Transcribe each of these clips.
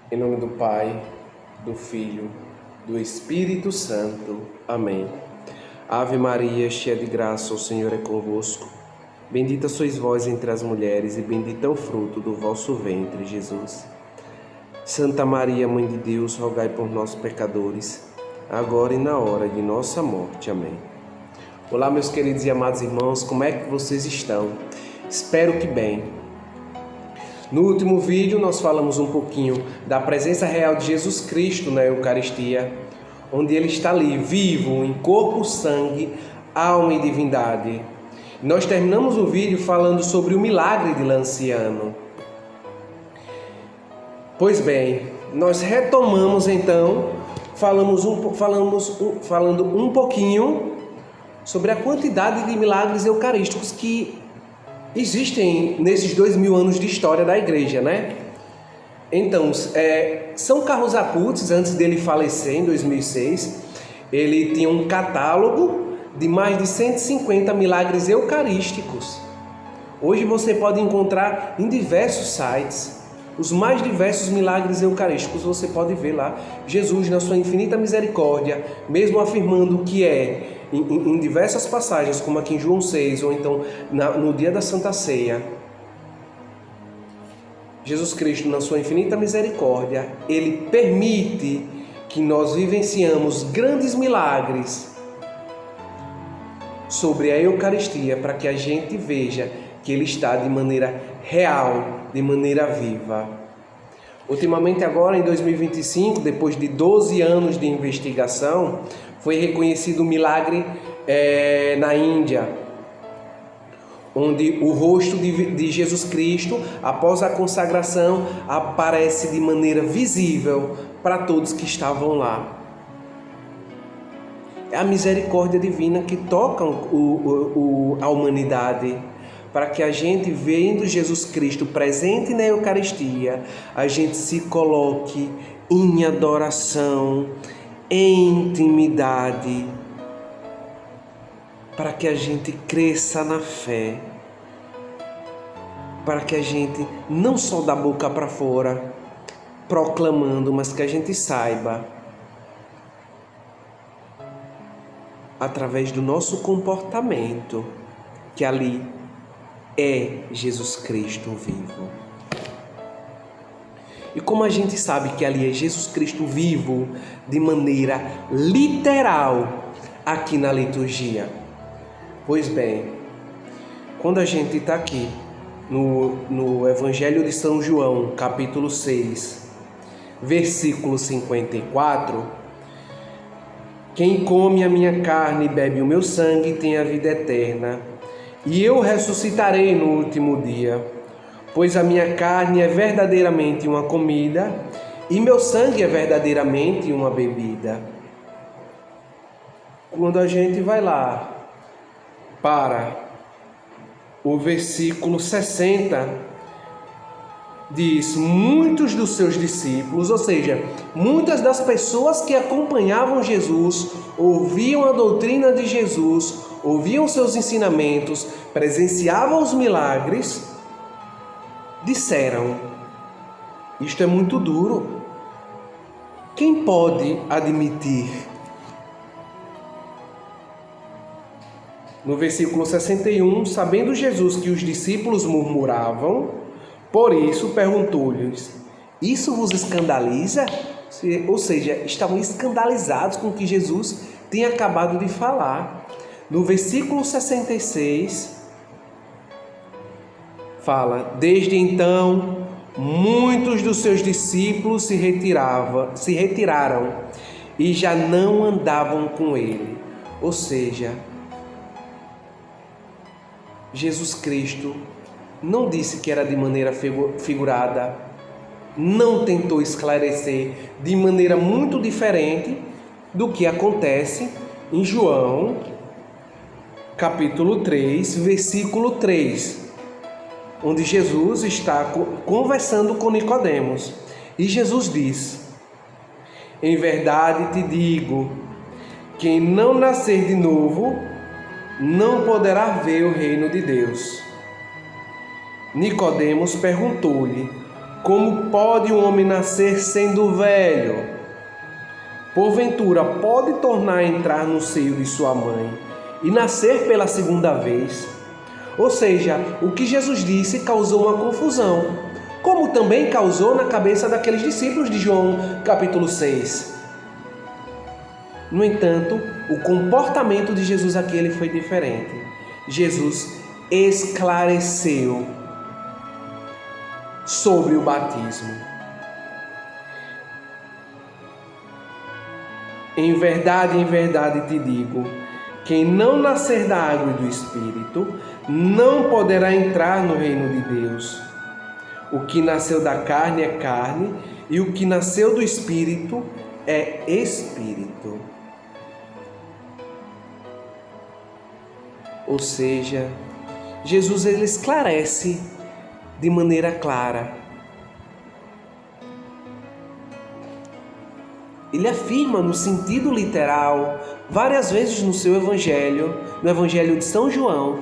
Em nome do Pai, do Filho, do Espírito Santo. Amém. Ave Maria, cheia de graça, o Senhor é convosco. Bendita sois vós entre as mulheres, e bendito é o fruto do vosso ventre, Jesus. Santa Maria, Mãe de Deus, rogai por nós, pecadores, agora e na hora de nossa morte. Amém. Olá, meus queridos e amados irmãos, como é que vocês estão? Espero que bem. No último vídeo nós falamos um pouquinho da presença real de Jesus Cristo na Eucaristia, onde Ele está ali, vivo, em corpo, sangue, alma e divindade. Nós terminamos o vídeo falando sobre o milagre de Lanciano. Pois bem, nós retomamos então, falando um pouquinho sobre a quantidade de milagres eucarísticos que existem nesses 2000 anos de história da igreja, né? Então, São Carlos Acutis, antes dele falecer em 2006, ele tinha um catálogo de mais de 150 milagres eucarísticos. Hoje você pode encontrar em diversos sites os mais diversos milagres eucarísticos. Você pode ver lá Jesus na sua infinita misericórdia, mesmo afirmando que em diversas passagens, como aqui em João 6, ou então no dia da Santa Ceia, Jesus Cristo, na sua infinita misericórdia, Ele permite que nós vivenciamos grandes milagres sobre a Eucaristia, para que a gente veja que Ele está de maneira real, de maneira viva. Ultimamente agora, em 2025, depois de 12 anos de investigação, foi reconhecido um milagre na Índia, onde o rosto de Jesus Cristo, após a consagração, aparece de maneira visível para todos que estavam lá. É a misericórdia divina que toca a humanidade, para que a gente, vendo Jesus Cristo presente na Eucaristia, a gente se coloque em adoração, em intimidade, para que a gente cresça na fé, para que a gente não só da boca para fora proclamando, mas que a gente saiba, através do nosso comportamento, que ali é Jesus Cristo vivo. E como a gente sabe que ali é Jesus Cristo vivo de maneira literal aqui na liturgia? Pois bem, quando a gente está aqui no Evangelho de São João, capítulo 6, versículo 54, quem come a minha carne e bebe o meu sangue tem a vida eterna, e eu ressuscitarei no último dia, pois a minha carne é verdadeiramente uma comida e meu sangue é verdadeiramente uma bebida. Quando a gente vai lá para o versículo 60, diz: muitos dos seus discípulos, ou seja, muitas das pessoas que acompanhavam Jesus, ouviam a doutrina de Jesus, ouviam seus ensinamentos, presenciavam os milagres, disseram: isto é muito duro. Quem pode admitir? No versículo 61, sabendo Jesus que os discípulos murmuravam, por isso perguntou-lhes: isso vos escandaliza? Ou seja, estavam escandalizados com o que Jesus tinha acabado de falar. No versículo 66, fala: desde então, muitos dos seus discípulos se retiraram e já não andavam com ele. Ou seja, Jesus Cristo não disse que era de maneira figurada, não tentou esclarecer de maneira muito diferente do que acontece em João, capítulo 3, versículo 3, onde Jesus está conversando com Nicodemos. E Jesus diz: em verdade te digo, quem não nascer de novo não poderá ver o reino de Deus. Nicodemos perguntou-lhe: Como pode um homem nascer sendo velho? Porventura, pode tornar a entrar no seio de sua mãe e nascer pela segunda vez? Ou seja, o que Jesus disse causou uma confusão, como também causou na cabeça daqueles discípulos de João, capítulo 6. No entanto, o comportamento de Jesus aqui ele foi diferente. Jesus esclareceu sobre o batismo. Em verdade te digo, quem não nascer da água e do Espírito, não poderá entrar no reino de Deus. O que nasceu da carne é carne, e o que nasceu do Espírito é Espírito. Ou seja, Jesus ele esclarece de maneira clara. Ele afirma no sentido literal, várias vezes no seu evangelho, no evangelho de São João,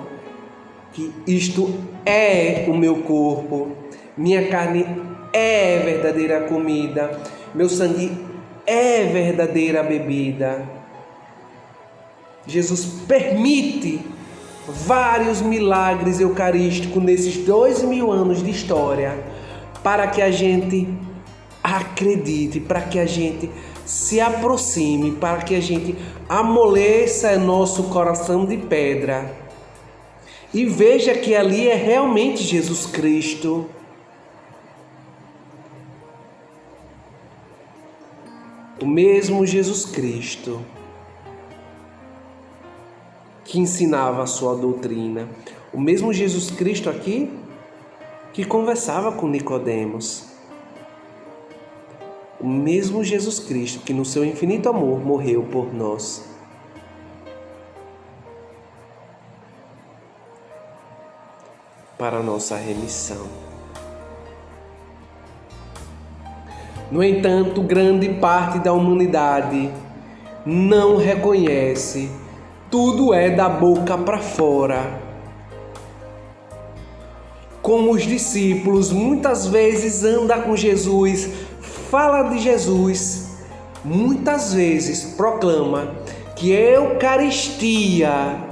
que isto é o meu corpo, minha carne é verdadeira comida, meu sangue é verdadeira bebida. Jesus permite vários milagres eucarísticos nesses 2000 anos de história para que a gente acredite, para que a gente se aproxime, para que a gente amoleça nosso coração de pedra e veja que ali é realmente Jesus Cristo. O mesmo Jesus Cristo que ensinava a sua doutrina. O mesmo Jesus Cristo aqui que conversava com Nicodemos. O mesmo Jesus Cristo que no seu infinito amor morreu por nós. Para a nossa remissão. No entanto, grande parte da humanidade não reconhece. Tudo é da boca para fora. Como os discípulos muitas vezes andam com Jesus, fala de Jesus, muitas vezes proclama que a Eucaristia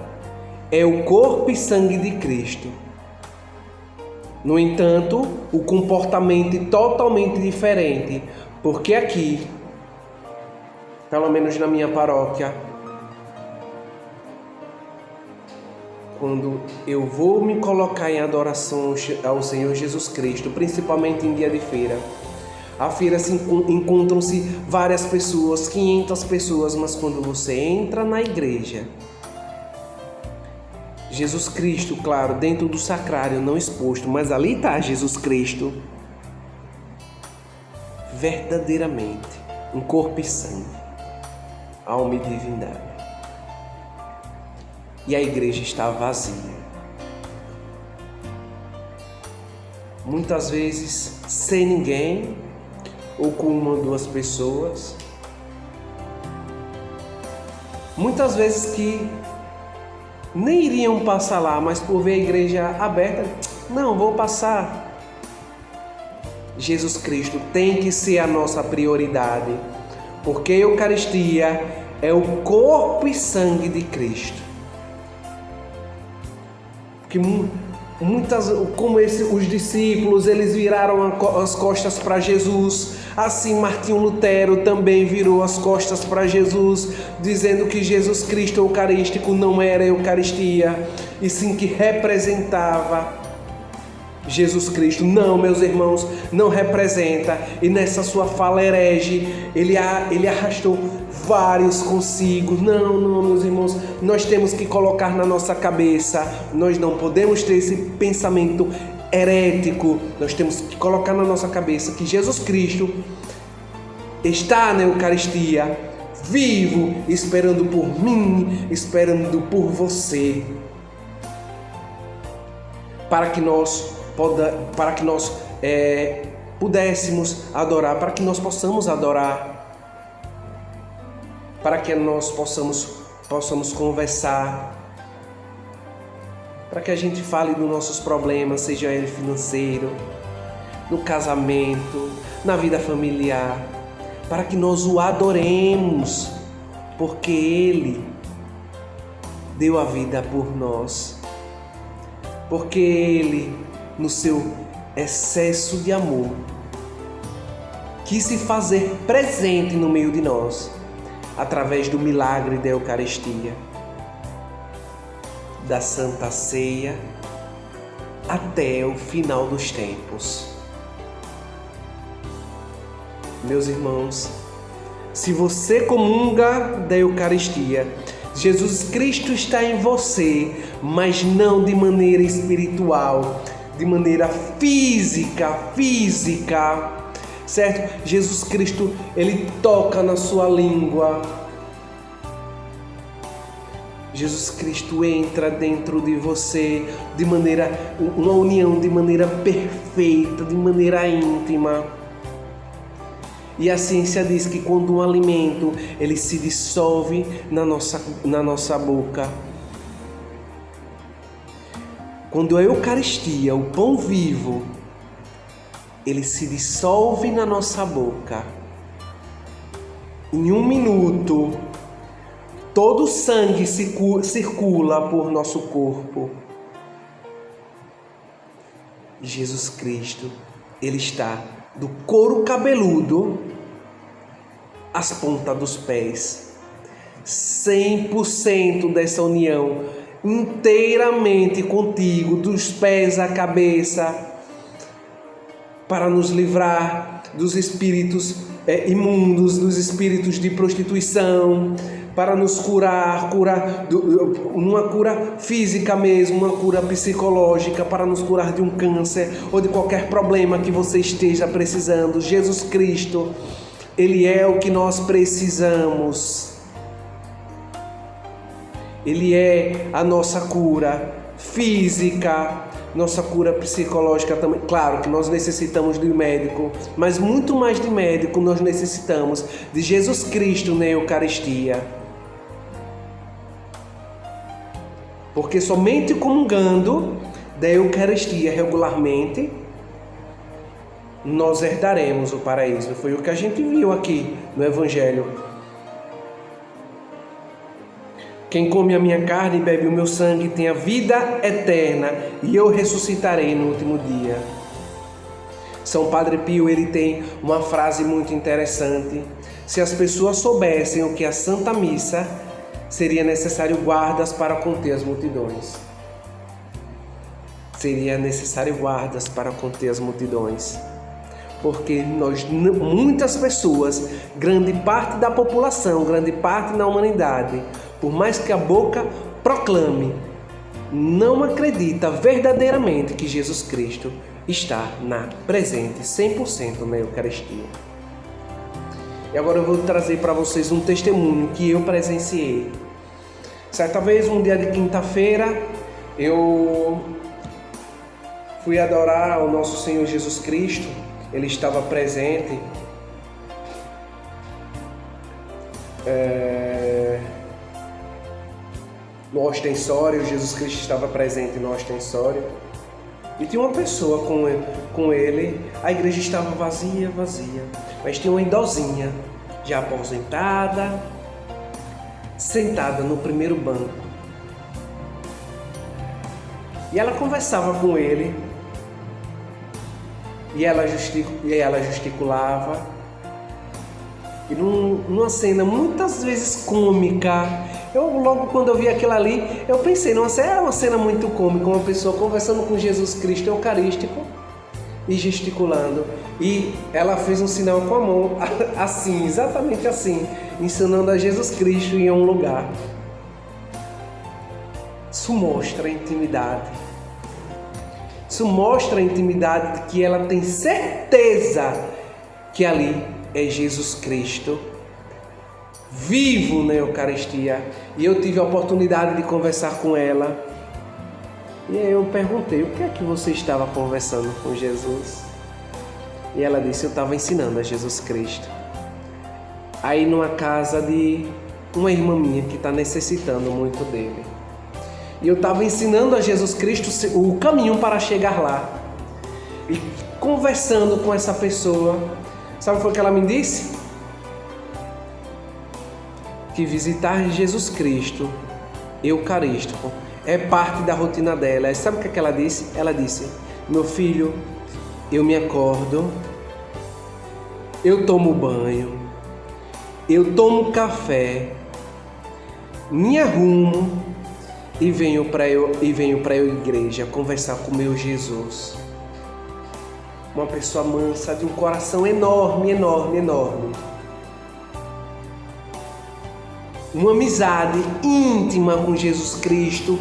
é o corpo e sangue de Cristo. No entanto, o comportamento é totalmente diferente, porque aqui, pelo menos na minha paróquia, quando eu vou me colocar em adoração ao Senhor Jesus Cristo, principalmente em dia de feira, a feira encontram-se várias pessoas, 500 pessoas, mas quando você entra na igreja, Jesus Cristo, claro, dentro do sacrário, não exposto, mas ali está Jesus Cristo, verdadeiramente, um corpo e sangue, alma e divindade. E a igreja está vazia. Muitas vezes sem ninguém, ou com uma ou duas pessoas. Muitas vezes que nem iriam passar lá, mas por ver a igreja aberta, não, vou passar. Jesus Cristo tem que ser a nossa prioridade, porque a Eucaristia é o corpo e sangue de Cristo. Que os discípulos, eles viraram as costas para Jesus, assim Martinho Lutero também virou as costas para Jesus, dizendo que Jesus Cristo Eucarístico não era a Eucaristia, e sim que representava Jesus Cristo. Não, meus irmãos, não representa. E nessa sua fala herege, ele arrastou vários consigo. Não, meus irmãos, nós temos que colocar na nossa cabeça, nós não podemos ter esse pensamento herético, nós temos que colocar na nossa cabeça que Jesus Cristo está na Eucaristia, vivo, esperando por mim, esperando por você, para que nós pudéssemos adorar, para que nós possamos adorar, para que nós possamos conversar, para que a gente fale dos nossos problemas, seja ele financeiro, no casamento, na vida familiar, para que nós o adoremos, porque Ele deu a vida por nós, porque Ele, no seu excesso de amor, quis se fazer presente no meio de nós, através do milagre da Eucaristia, da Santa Ceia, até o final dos tempos. Meus irmãos, se você comunga da Eucaristia, Jesus Cristo está em você, mas não de maneira espiritual, de maneira física, certo? Jesus Cristo, Ele toca na sua língua. Jesus Cristo entra dentro de você de maneira, uma união de maneira perfeita, de maneira íntima. E a ciência diz que quando um alimento ele se dissolve na nossa boca, quando a Eucaristia, o pão vivo, ele se dissolve na nossa boca, em 1 minuto, todo o sangue circula por nosso corpo. Jesus Cristo, Ele está do couro cabeludo às pontas dos pés. 100% dessa união, inteiramente contigo, dos pés à cabeça, para nos livrar dos espíritos imundos, dos espíritos de prostituição, para nos curar uma cura física mesmo, uma cura psicológica, para nos curar de um câncer ou de qualquer problema que você esteja precisando. Jesus Cristo, Ele é o que nós precisamos. Ele é a nossa cura física, nossa cura psicológica também. Claro que nós necessitamos de médico, mas muito mais de médico, nós necessitamos de Jesus Cristo na Eucaristia. Porque somente comungando da Eucaristia regularmente, nós herdaremos o paraíso. Foi o que a gente viu aqui no Evangelho. Quem come a minha carne e bebe o meu sangue tem a vida eterna, e eu ressuscitarei no último dia. São Padre Pio, ele tem uma frase muito interessante. Se as pessoas soubessem o que é a Santa Missa, seria necessário guardas para conter as multidões. Seria necessário guardas para conter as multidões. Porque muitas pessoas, grande parte da população, grande parte da humanidade, por mais que a boca proclame, não acredita verdadeiramente que Jesus Cristo está presente 100% na Eucaristia. E agora eu vou trazer para vocês um testemunho que eu presenciei. Certa vez, um dia de quinta-feira, eu fui adorar ao nosso Senhor Jesus Cristo. Ele estava presente no ostensório. Jesus Cristo estava presente no ostensório. E tinha uma pessoa com ele. A igreja estava vazia. Mas tinha uma idosinha, já aposentada, sentada no primeiro banco. E ela conversava com ele. E ela gesticulava. E numa cena muitas vezes cômica. Logo quando eu vi aquilo ali, eu pensei, nossa, é uma cena muito cômica, uma pessoa conversando com Jesus Cristo Eucarístico e gesticulando. E ela fez um sinal com a mão, assim, exatamente assim, ensinando a Jesus Cristo em um lugar. Isso mostra a intimidade. Isso mostra a intimidade de que ela tem certeza que ali é Jesus Cristo vivo na Eucaristia. E eu tive a oportunidade de conversar com ela. E aí eu perguntei, o que é que você estava conversando com Jesus? E ela disse, eu estava ensinando a Jesus Cristo. Aí numa casa de uma irmã minha que está necessitando muito dele. E eu estava ensinando a Jesus Cristo o caminho para chegar lá. E conversando com essa pessoa. Sabe o que foi que ela me disse? Que visitar Jesus Cristo Eucarístico é parte da rotina dela. E sabe o que ela disse? Ela disse: meu filho, eu me acordo, eu tomo banho, eu tomo café, me arrumo e venho para a igreja conversar com meu Jesus. Uma pessoa mansa, de um coração enorme, enorme, enorme. Uma amizade íntima com Jesus Cristo,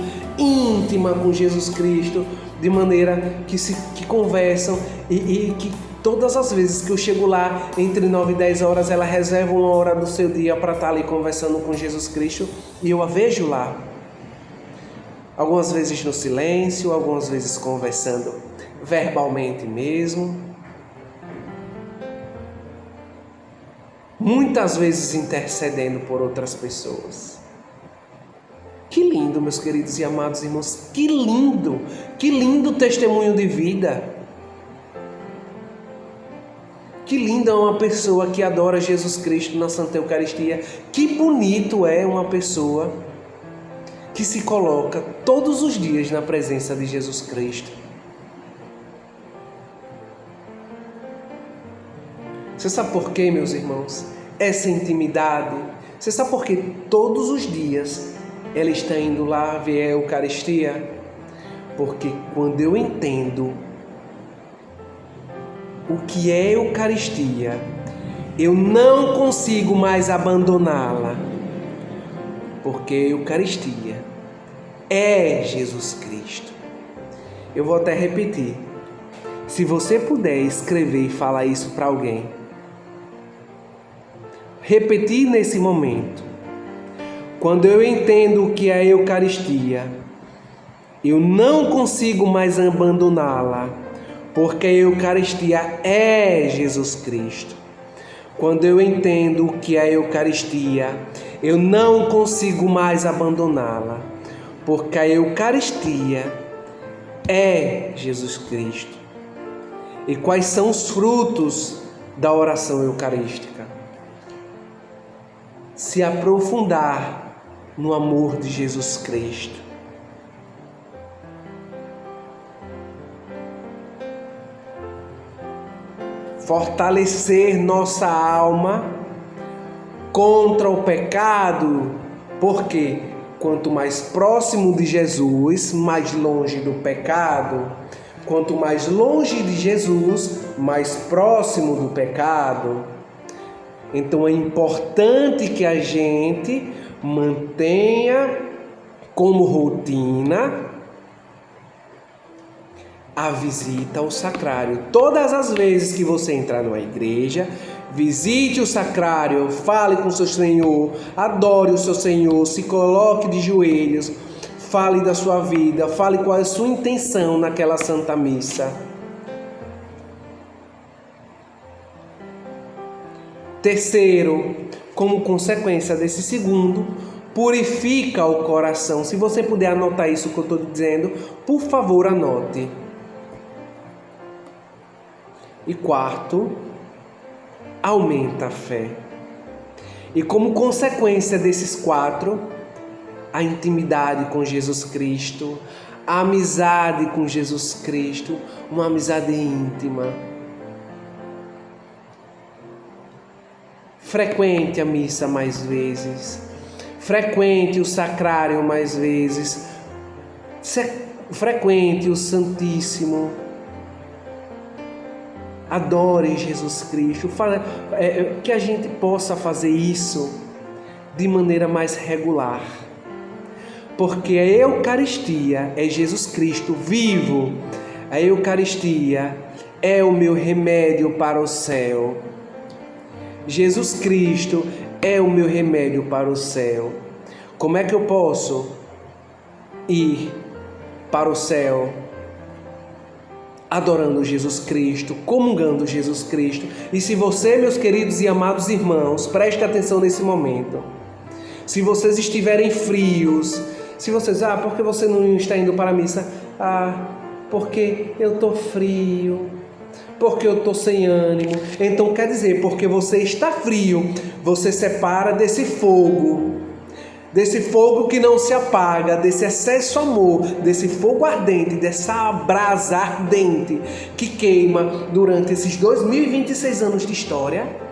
de maneira que conversam e que todas as vezes que eu chego lá, entre 9 e 10 horas, ela reserva uma hora do seu dia para estar ali conversando com Jesus Cristo e eu a vejo lá. Algumas vezes no silêncio, algumas vezes conversando verbalmente mesmo. Muitas vezes intercedendo por outras pessoas. Que lindo, meus queridos e amados irmãos, que lindo testemunho de vida. Que linda é uma pessoa que adora Jesus Cristo na Santa Eucaristia. Que bonito é uma pessoa que se coloca todos os dias na presença de Jesus Cristo. Você sabe por quê, meus irmãos? Essa intimidade. Você sabe por que todos os dias ela está indo lá ver a Eucaristia? Porque quando eu entendo o que é Eucaristia, eu não consigo mais abandoná-la. Porque a Eucaristia é Jesus Cristo. Eu vou até repetir. Se você puder escrever e falar isso para alguém, repetir nesse momento. Quando eu entendo o que é a Eucaristia, eu não consigo mais abandoná-la, porque a Eucaristia é Jesus Cristo. Quando eu entendo o que é a Eucaristia, eu não consigo mais abandoná-la, porque a Eucaristia é Jesus Cristo. E quais são os frutos da oração eucarística? Se aprofundar no amor de Jesus Cristo. Fortalecer nossa alma contra o pecado, porque quanto mais próximo de Jesus, mais longe do pecado. Quanto mais longe de Jesus, mais próximo do pecado. Então é importante que a gente mantenha como rotina a visita ao sacrário. Todas as vezes que você entrar numa igreja, visite o sacrário, fale com o seu Senhor, adore o seu Senhor, se coloque de joelhos, fale da sua vida, fale qual é a sua intenção naquela Santa Missa. Terceiro, como consequência desse segundo, purifica o coração. Se você puder anotar isso que eu estou dizendo, por favor, anote. E quarto, aumenta a fé. E como consequência desses quatro, a intimidade com Jesus Cristo, a amizade com Jesus Cristo, uma amizade íntima. Frequente a missa mais vezes, frequente o sacrário mais vezes, frequente o Santíssimo. Adore Jesus Cristo. Que a gente possa fazer isso de maneira mais regular. Porque a Eucaristia é Jesus Cristo vivo. A Eucaristia é o meu remédio para o céu. Jesus Cristo é o meu remédio para o céu. Como é que eu posso ir para o céu? Adorando Jesus Cristo, comungando Jesus Cristo. E se você, meus queridos e amados irmãos, preste atenção nesse momento. Se vocês estiverem frios, se vocês, por que você não está indo para a missa? Porque eu estou frio. porque eu estou sem ânimo. Então quer dizer, porque você está frio, você separa desse fogo que não se apaga, desse excesso amor, desse fogo ardente, dessa brasa ardente que queima durante esses 2026 anos de história.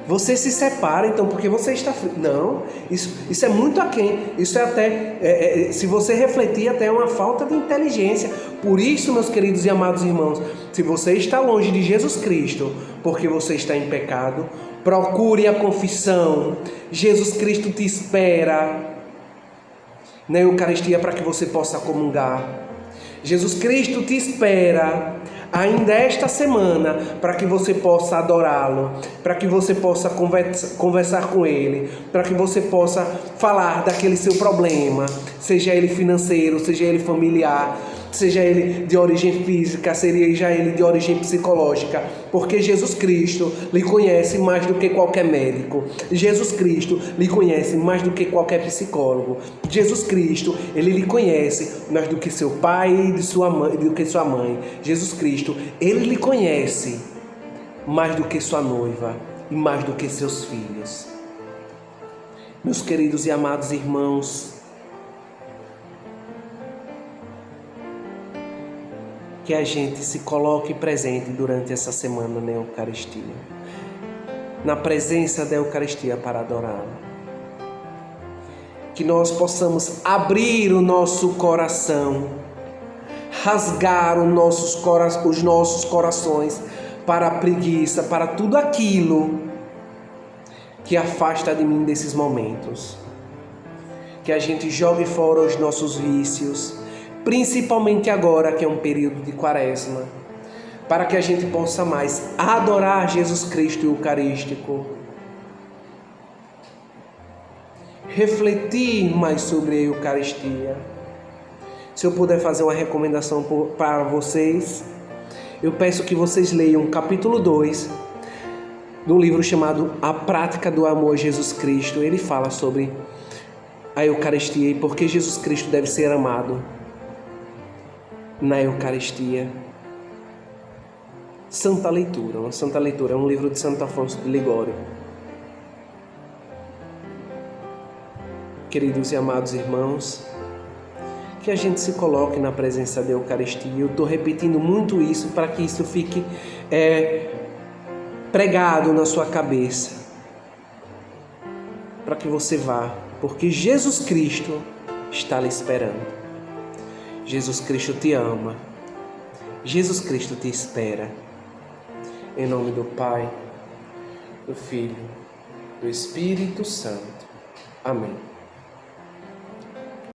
Você se separa, então, porque você está frio. Não, isso é muito aquém. Isso é até, se você refletir, até é uma falta de inteligência. Por isso, meus queridos e amados irmãos, se você está longe de Jesus Cristo, porque você está em pecado, procure a confissão. Jesus Cristo te espera na Eucaristia para que você possa comungar. Jesus Cristo te espera ainda esta semana para que você possa adorá-lo, para que você possa conversar com ele, para que você possa falar daquele seu problema, seja ele financeiro, seja ele familiar, seja ele de origem física, seja ele de origem psicológica, porque Jesus Cristo lhe conhece mais do que qualquer médico. Jesus Cristo lhe conhece mais do que qualquer psicólogo. Jesus Cristo, ele lhe conhece mais do que seu pai e de sua mãe, do que sua mãe. Jesus Cristo, ele lhe conhece mais do que sua noiva e mais do que seus filhos. Meus queridos e amados irmãos, que a gente se coloque presente durante essa semana na Eucaristia, na presença da Eucaristia para adorá-la. Que nós possamos abrir o nosso coração, rasgar os nossos corações para a preguiça, para tudo aquilo que afasta de mim desses momentos. Que a gente jogue fora os nossos vícios, principalmente agora que é um período de quaresma, para que a gente possa mais adorar Jesus Cristo Eucarístico, refletir mais sobre a Eucaristia. Se eu puder fazer uma recomendação para vocês, eu peço que vocês leiam o capítulo 2 do livro chamado A Prática do Amor a Jesus Cristo. Ele fala sobre a Eucaristia e por que Jesus Cristo deve ser amado na Eucaristia. Santa leitura, uma santa leitura, é um livro de Santo Afonso de Ligório. Queridos e amados irmãos, que a gente se coloque na presença da Eucaristia. Eu estou repetindo muito isso para que isso fique pregado na sua cabeça, para que você vá, porque Jesus Cristo está lhe esperando. Jesus Cristo te ama. Jesus Cristo te espera. Em nome do Pai, do Filho, do Espírito Santo. Amém.